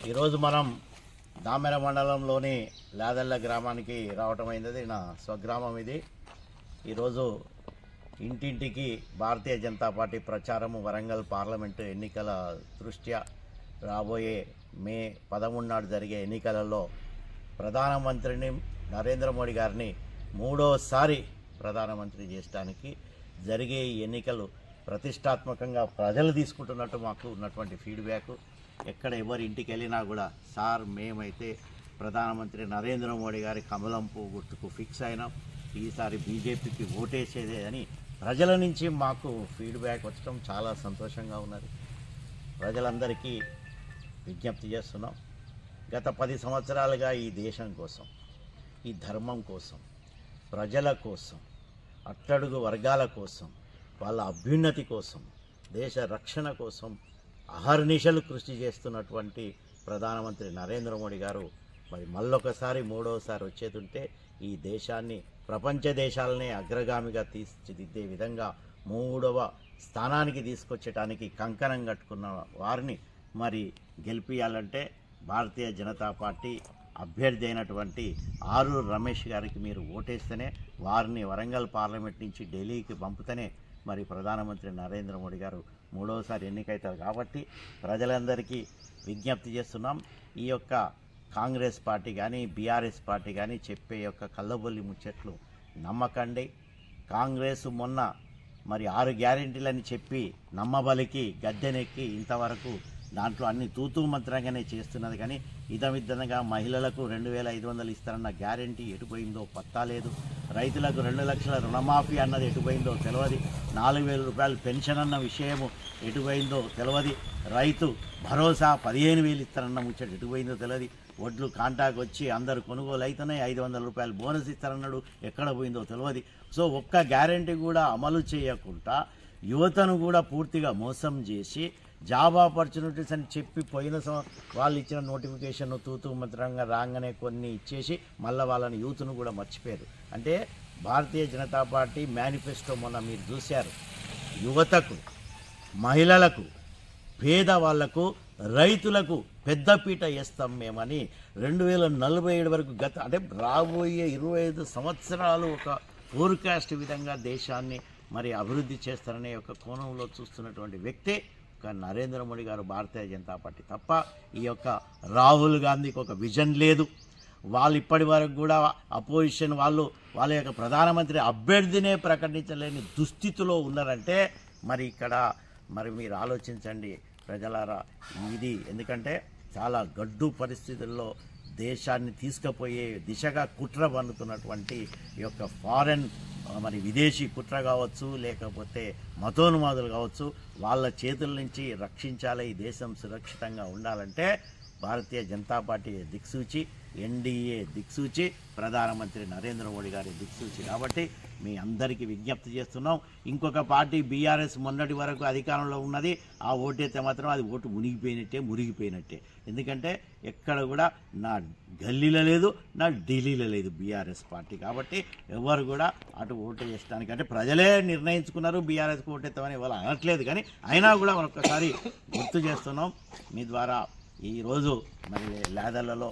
ఈరోజు మనం దామెర మండలంలోని లాదెల్ల గ్రామానికి రావటం అయింది. నా స్వగ్రామం ఇది. ఈరోజు ఇంటింటికి భారతీయ జనతా పార్టీ ప్రచారము వరంగల్ పార్లమెంటు ఎన్నికల దృష్ట్యా రాబోయే మే 13 నాడు జరిగే ఎన్నికలలో ప్రధానమంత్రిని నరేంద్ర మోడీ గారిని మూడోసారి ప్రధానమంత్రి చేయడానికి జరిగే ఈ ఎన్నికలు ప్రతిష్టాత్మకంగా ప్రజలు తీసుకుంటున్నట్టు మాకు ఉన్నటువంటి ఫీడ్బ్యాక్. ఎక్కడ ఎవరి ఇంటికి వెళ్ళినా కూడా సార్ మేమైతే ప్రధానమంత్రి నరేంద్ర మోడీ గారి కమలం పువ్వు గుర్తుకు ఫిక్స్ అయినాం, ఈసారి బీజేపీకి ఓటేసేదే అని ప్రజల నుంచి మాకు ఫీడ్బ్యాక్ వచ్చడం చాలా సంతోషంగా ఉన్నది. ప్రజలందరికీ విజ్ఞప్తి చేస్తున్నాం. గత 10 సంవత్సరాలుగా ఈ దేశం కోసం, ఈ ధర్మం కోసం, ప్రజల కోసం, అట్టడుగు వర్గాల కోసం, వాళ్ళ అభ్యున్నతి కోసం, దేశ రక్షణ కోసం అహర్నిశలు కృషి చేస్తున్నటువంటి ప్రధానమంత్రి నరేంద్ర మోడీ గారు మరి మళ్ళొకసారి మూడోసారి వచ్చేదుంటే ఈ దేశాన్ని ప్రపంచ దేశాలనే అగ్రగామిగా తీర్చిదిద్దే విధంగా 3వ స్థానానికి తీసుకొచ్చడానికి కంకణం కట్టుకున్న వారిని మరి గెలిపియాలంటే భారతీయ జనతా పార్టీ అభ్యర్థి అయినటువంటి ఆరూరు రమేష్ గారికి మీరు ఓటేస్తేనే, వారిని వరంగల్ పార్లమెంట్ నుంచి ఢిల్లీకి పంపుతేనే మరి ప్రధానమంత్రి నరేంద్ర మోడీ గారు మూడవసారి ఎన్నికవుతారు. కాబట్టి ప్రజలందరికీ విజ్ఞప్తి చేస్తున్నాం. ఈ యొక్క కాంగ్రెస్ పార్టీ కానీ బీఆర్ఎస్ పార్టీ కానీ చెప్పే యొక్క కల్లబొల్లి ముచ్చట్లు నమ్మకండి. కాంగ్రెస్ మొన్న మరి 6 గ్యారెంటీలని చెప్పి నమ్మబలికి గద్దెనెక్కి ఇంతవరకు దాంట్లో అన్ని తూతూ మంత్రంగానే చేస్తున్నది. కానీ ఇదమిద్దనగా మహిళలకు 2500 ఇస్తారన్న గ్యారెంటీ ఎటుపోయిందో పత్తా లేదు. రైతులకు 2 లక్షల రుణమాఫీ అన్నది ఎటుపోయిందో తెలియదు. 4000 రూపాయలు పెన్షన్ అన్న విషయము ఎటుపోయిందో తెలియదు. రైతు భరోసా 15,000 ఇస్తారన్న ముచ్చట ఎటుపోయిందో తెలియదు. వడ్లు కాంటాకు వచ్చి అందరు కొనుగోలు అయితేనే 500 రూపాయలు బోనస్ ఇస్తారన్నాడు, ఎక్కడ పోయిందో తెలియదు. సో ఒక్క గ్యారెంటీ కూడా అమలు చేయకుండా యువతను కూడా పూర్తిగా మోసం చేసి జాబ్ ఆపర్చునిటీస్ అని చెప్పి పోయిన వాళ్ళు ఇచ్చిన నోటిఫికేషన్ తూతూ మంత్రంగా రాగానే కొన్ని ఇచ్చేసి మళ్ళీ వాళ్ళని యూత్ను కూడా మర్చిపోయారు. అంటే భారతీయ జనతా పార్టీ మేనిఫెస్టో మొన్న మీరు చూశారు. యువతకు, మహిళలకు, పేదవాళ్లకు, రైతులకు పెద్దపీట వేస్తాం మేమని 2047 వరకు అంటే రాబోయే 25 సంవత్సరాలు ఒక ఫోర్కాస్ట్ విధంగా దేశాన్ని మరి అభివృద్ధి చేస్తారనే ఒక కోణంలో చూస్తున్నటువంటి వ్యక్తే నరేంద్ర మోడీ గారు, భారతీయ జనతా పార్టీ తప్ప ఈ యొక్క రాహుల్ గాంధీకి ఒక విజన్ లేదు. వాళ్ళు ఇప్పటి వరకు కూడా అపోజిషన్ వాళ్ళ యొక్క ప్రధానమంత్రి అభ్యర్థినే ప్రకటించలేని దుస్థితిలో ఉన్నారంటే మరి ఇక్కడ మరి మీరు ఆలోచించండి ప్రజలారా. ఇది ఎందుకంటే చాలా గడ్డు పరిస్థితుల్లో దేశాన్ని తీసుకుపోయే దిశగా కుట్ర పన్నుతున్నటువంటి ఈ యొక్క ఫారెన్ మరి విదేశీ కుట్ర కావచ్చు, లేకపోతే మతోన్మాదులు కావచ్చు, వాళ్ళ చేతుల నుంచి రక్షించాలి. ఈ దేశం సురక్షితంగా ఉండాలంటే భారతీయ జనతా పార్టీ దిక్సూచి, ఎన్డీఏ దిక్సూచి, ప్రధానమంత్రి నరేంద్ర మోడీ గారి దిక్సూచి. కాబట్టి మీ అందరికీ విజ్ఞప్తి చేస్తున్నాం. ఇంకొక పార్టీ బీఆర్ఎస్ మొన్నటి వరకు అధికారంలో ఉన్నది, ఆ ఓటైతే మాత్రం అది ఓటు మురిగిపోయినట్టే. ఎందుకంటే ఎక్కడ కూడా నా గల్లీలో లేదు, నా ఢిల్లీలో లేదు బీఆర్ఎస్ పార్టీ. కాబట్టి ఎవరు కూడా అటు ఓటు వేయడానికి అంటే ప్రజలే నిర్ణయించుకున్నారు బీఆర్ఎస్కి ఓటేస్తామని వాళ్ళు అనట్లేదు. కానీ అయినా కూడా ఒక్కసారి గుర్తు చేస్తున్నాం మీ ద్వారా. ఈరోజు మరి లాదెల్లలో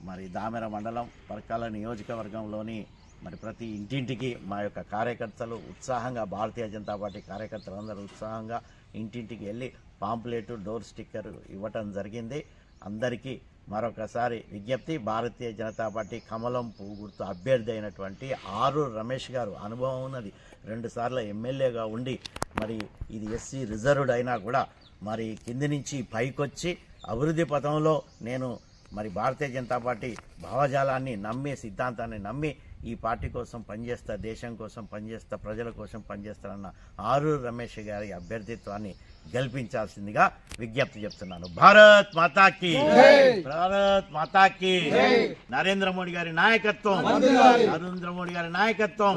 మరి దామెర మండలం పరకాల నియోజకవర్గంలోని మరి ప్రతి ఇంటింటికి మా యొక్క కార్యకర్తలు ఉత్సాహంగా, భారతీయ జనతా పార్టీ కార్యకర్తలందరూ ఉత్సాహంగా ఇంటింటికి వెళ్ళి పాంప్లెట్, డోర్ స్టిక్కర్ ఇవ్వటం జరిగింది. అందరికీ మరొకసారి విజ్ఞప్తి. భారతీయ జనతా పార్టీ కమలం పువ్వు గుర్తు అభ్యర్థి అయినటువంటి ఆరూరు రమేష్ గారు అనుభవం ఉన్నది. 2 సార్లు ఎమ్మెల్యేగా ఉండి మరి ఇది ఎస్సీ రిజర్వ్డ్ అయినా కూడా మరి కింది నుంచి పైకొచ్చి అభివృద్ధి పథంలో నేను మరి భారతీయ జనతా పార్టీ భావజాలాన్ని నమ్మి, సిద్ధాంతాన్ని నమ్మి ఈ పార్టీ కోసం పనిచేస్తా, దేశం కోసం పనిచేస్తా, ప్రజల కోసం పనిచేస్తానన్న ఆరూరు రమేష్ గారి అభ్యర్థిత్వాన్ని గెలిపించాల్సిందిగా విజ్ఞప్తి చెప్తున్నాను. భారత్ మాతాకి, భారత్ మాతాకి. నరేంద్ర మోడీ గారి నాయకత్వం, నరేంద్ర మోడీ గారి నాయకత్వం.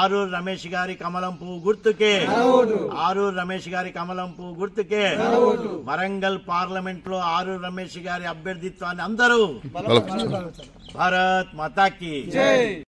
ఆరూరు రమేష్ గారి కమలం పువ్వు గుర్తుకే, ఆరూరు రమేష్ గారి కమలం పువ్వు గుర్తుకే. వరంగల్ పార్లమెంట్ లో ఆరూరు రమేష్ గారి అభ్యర్థిత్వాన్ని అందరూ భారత్ మాతాకి.